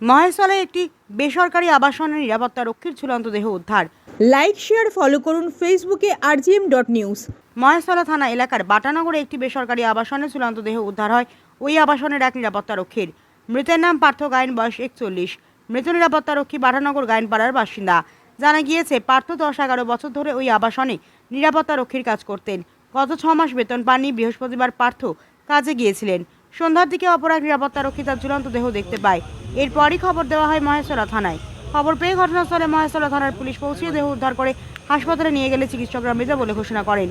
মহেশতলায় একটি বেসরকারি আবাসনের নিরাপত্তা রক্ষীর ঝুলন্ত দেহ উদ্ধার। লাইক শেয়ার ফলো করুন ফেসবুকে rgm.news। মহেশতলা থানা এলাকার বাটানগরে একটি বেসরকারি আবাসনে ঝুলন্ত দেহ উদ্ধার হয় ওই আবাসনের এক নিরাপত্তা রক্ষীর। মৃতের নাম পার্থ গায়েন, বয়স 41। মৃত নিরাপত্তা রক্ষী বাটানগর গায়েনপাড়ার বাসিন্দা। জানা গিয়েছে পার্থ 10-11 বছর ধরে ওই আবাসনে নিরাপত্তা রক্ষীর কাজ করতেন। গত 6 মাস বেতন পাননি। বৃহস্পতিবার পার্থ কাজে গিয়েছিলেন। সন্ধ্যার দিকে অপর এক নিরাপত্তা রক্ষী তার ঝুলন্ত দেহ দেখতে পায়। এরপরই খবর দেওয়া হয় মহেশতলা থানায়। খবর পেয়ে ঘটনাস্থলে মহেশতলা থানার পুলিশ পৌঁছিয়ে দেহ উদ্ধার করে হাসপাতালে নিয়ে গেলে চিকিৎসকরা মৃত বলে ঘোষণা করেন।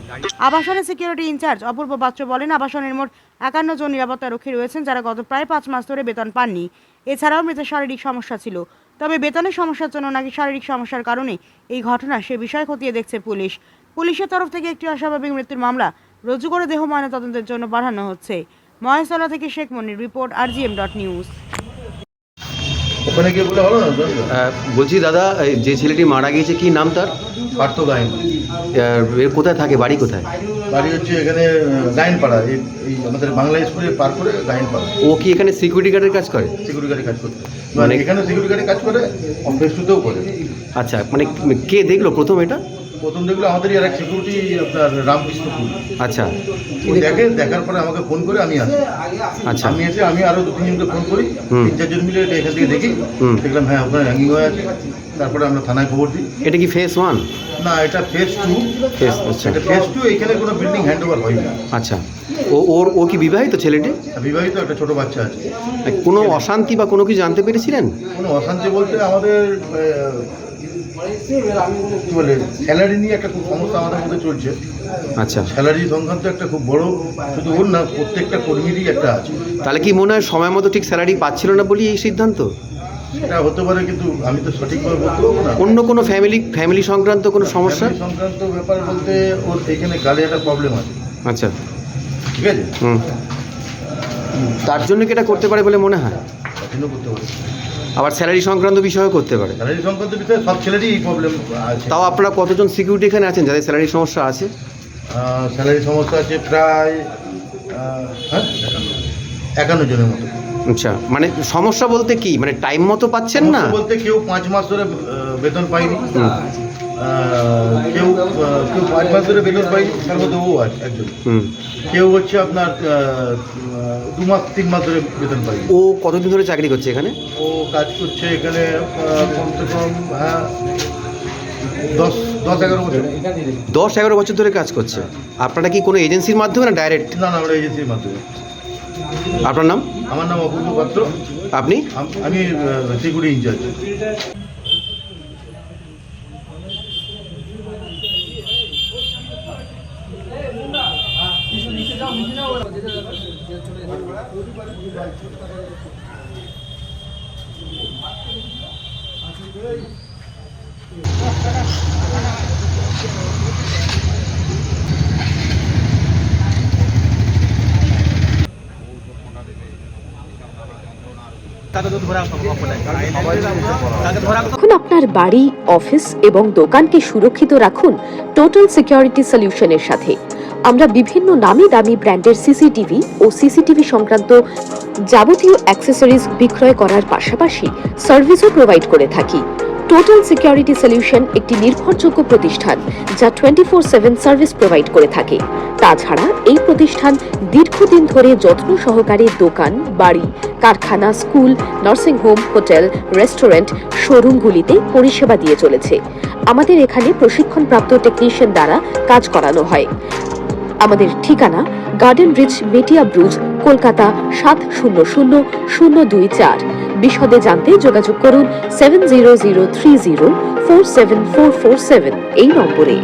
আবাসনের সিকিউরিটি ইনচার্জ অপূর্ব পাত্র বলেন, আবাসনের মোট 51 জন নিরাপত্তা রক্ষী রয়েছেন যারা গত প্রায় 5 মাস ধরে বেতন পাননি। এছাড়াও মৃতের শারীরিক সমস্যা ছিল, তবে বেতনের সমস্যার জন্য নাকি শারীরিক সমস্যার কারণে এই ঘটনা, সে বিষয় খতিয়ে দেখছে পুলিশ। পুলিশের তরফ থেকে একটি অস্বাভাবিক মৃত্যুর মামলা রুজু করে দেহ ময়নাতদন্তের জন্য পাঠানো হচ্ছে। মহেশতলা থেকে শেখ মনির রিপোর্ট, rgm.news। ওখানে গিয়ে বলে হলো না? বলছি দাদা, যে ছেলেটি মারা গিয়েছে কি নাম তার? পার্থ গায়েন। কোথায় থাকে, বাড়ি কোথায়? বাড়ি হচ্ছে এখানে গায়েনপাড়া, এই আমাদের বাংলা স্কুলে পার করে গায়েনপাড়া। ও কি এখানে সিকিউরিটি গার্ডের কাজ করে? সিকিউরিটি গার্ডে কাজ করতে, মানে এখানে সিকিউরিটি গার্ডে কাজ করে, অফিস টুতেও করে। আচ্ছা, মানে কে দেখলো প্রথম এটা? প্রথম দেখলো আমাদেরই আর এক সিকিউরিটি, আপনার রামকৃষ্ণপুর। আচ্ছা, দেখার পরে আমাকে ফোন করে আমি আসি। আচ্ছা, আমি এসে আমি আরো 2-3 জনকে ফোন করি, 3-4 জন মিলে এখান থেকে দেখি, দেখলাম হ্যাঁ ওখানে হ্যাঙ্গিং হয়ে আছে। তারপরে আমরা থানায় খবর দিই। এটা কি ফেজ 1? না, এটা ফেজ 2। আচ্ছা, এটা ফেজ 2। এখানে কোনো বিল্ডিং হ্যান্ড ওভার হয়নি। আচ্ছা, ও কি বিবাহিত ছেলেটি? বিবাহিত, একটা ছোট বাচ্চা আছে। কোনো অশান্তি বা কোনো কিছু জানতে পেরেছিলেন? কোনো অশান্তি বলতে আমাদের কি বলে, স্যালারি নিয়ে একটা খুব সমস্যা আমাদের মধ্যে চলছে। আচ্ছা, স্যালারি সংক্রান্ত একটা খুব বড়, শুধু ওর না, প্রত্যেকটা কর্মীরই একটা আছে। তাহলে কি মনে হয় সময় মতো ঠিক স্যালারি পাচ্ছিল না বলি এই সিদ্ধান্ত? এটা হতে পারে, কিন্তু আমি তো সঠিকভাবে বলতে পারবো না। অন্য কোনো ফ্যামিলি সংক্রান্ত কোনো সমস্যা? সংক্রান্ত ব্যাপার বলতে ওর এখানে গালে একটা প্রবলেম আছে। আচ্ছা, ঠিক আছে। তার জন্য কি এটা করতে পারে বলে মনে হয়? কঠিনও করতে পারে, আবার স্যালারি সংক্রান্ত বিষয়ও করতে পারে। স্যালারি সংক্রান্ত বিষয়ে সব ছেলেরই এই প্রবলেম আছে। তাও আপনারা কতজন সিকিউরিটি এখানে আছেন যাদের স্যালারি সমস্যা আছে? স্যালারি সমস্যা আছে প্রায় 51 জনের মতো। আচ্ছা, মানে সমস্যা বলতে কি, মানে টাইম মতো পাচ্ছেন না বলতে, কেউ 5 মাস ধরে বেতন পায়নি, কেউ 5 মাস ধরে বেতন পায়নি, তার মধ্যে ও আছে একজন। কেউ হচ্ছে আপনার 2 মাস 3 মাস ধরে বেতন পায়নি। ও কতদিন ধরে চাকরি করছে এখানে? ও কাজ করছে এখানে কমসে কম 10-11 বছর। 10-11 বছর ধরে কাজ করছে। আপনারা কি কোনো এজেন্সির মাধ্যমে না ডাইরেক্ট? না, আমরা এজেন্সির মাধ্যমে। আপনার নাম? আমার নাম অপূর্ব পাত্র। আপনি? আমি সিকিউরিটি ইনচার্জ। এখন আপনার বাড়ি, অফিস এবং দোকানকে সুরক্ষিত রাখুন টোটাল সিকিউরিটি সলিউশনের সাথে। আমরা বিভিন্ন নামি দামি ব্র্যান্ডের সিসিটিভি ও সিসিটিভি সংক্রান্ত যাবতীয় অ্যাক্সেসরিজ বিক্রয় করার পাশাপাশি সার্ভিসও প্রোভাইড করে থাকি। টোটাল সিকিউরিটি সলিউশন একটি নির্ভরযোগ্য প্রতিষ্ঠান যা 24/7 সার্ভিস প্রোভাইড করে থাকে। তাছাড়া এই প্রতিষ্ঠান দীর্ঘদিন ধরে যত্ন সহকারে দোকান, বাড়ি, কারখানা, স্কুল, নার্সিংহোম, হোটেল, রেস্টুরেন্ট, শোরুমগুলিতে পরিষেবা দিয়ে চলেছে। আমাদের এখানে প্রশিক্ষণপ্রাপ্ত টেকনিশিয়ান দ্বারা কাজ করানো হয়। আমাদের ঠিকানা গার্ডেন রিচ, মেটিয়া ব্রুজ, কলকাতা 700024। বিশদে জানতে যোগাযোগ করুন 7003047447 এই নম্বরে।